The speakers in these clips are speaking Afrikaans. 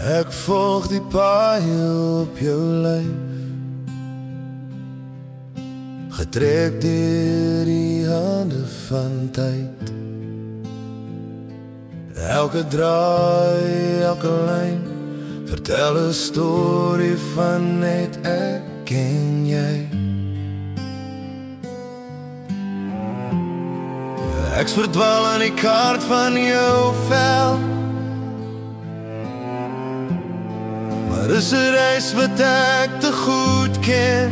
Ek volg die paaie op jou lyf, getrek deur die hande van tyd. Elke draai, elke lyn, vertel 'n storie van net ek en jy. Ek's verdwaal aan die kaart van jou vel, maar is 'n reis wat ek te goed ken.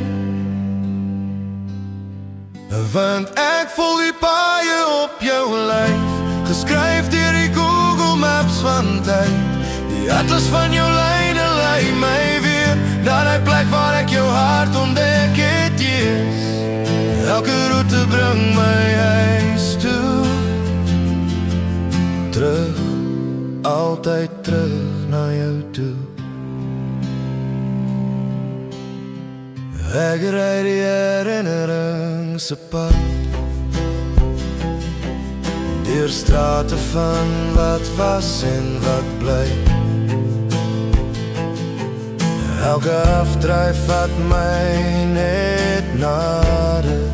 Want ek volg die paaie op jou lyf, geskryf deur die Google Maps van tyd. Die atlas van jou lyne lei my weer na die plek waar ek jou hart ontdek het eers. Elke route bring my huis toe, terug, altyd terug na jou toe. Ek ry die herinnering se pad, deur strate van wat was en wat bly. Elke afdraai vat my net nader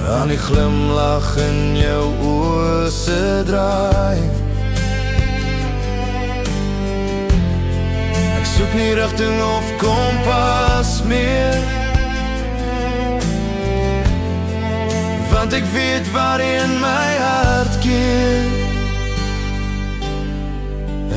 aan die glimlach in jou oë se draai. Ek soek nie rigting of kompas meer, want ek weet waarheen my hart keer.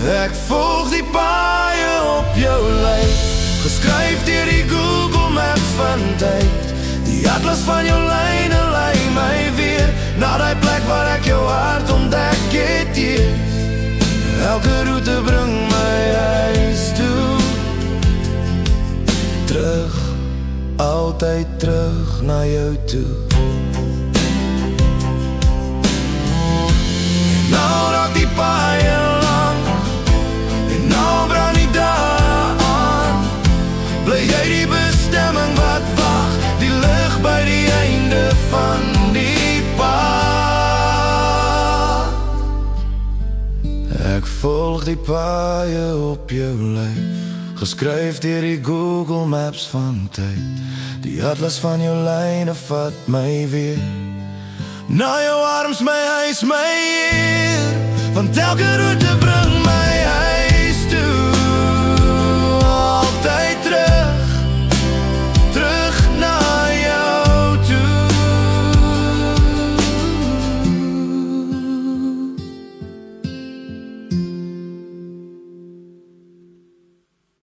Ek volg die paaie op jou lyf, geskryf deur die Google Maps van tyd. Die atlas van jou lyne lei my weer na die plek waar ek jou hart ontdek het eers. Elke route bring my huis toe, terug, altyd terug na jou toe. En nou raak die paaie lang, en nou brand die dae aan. Bly jy die bestemming wat wag, die lig by die einde van die pad. Ek volg die paaie op jou lyf, geskryf deur die Google Maps van tyd. Die atlas van jou lyne vat my weer na jou arms, my huis, my eer. Want elke route bring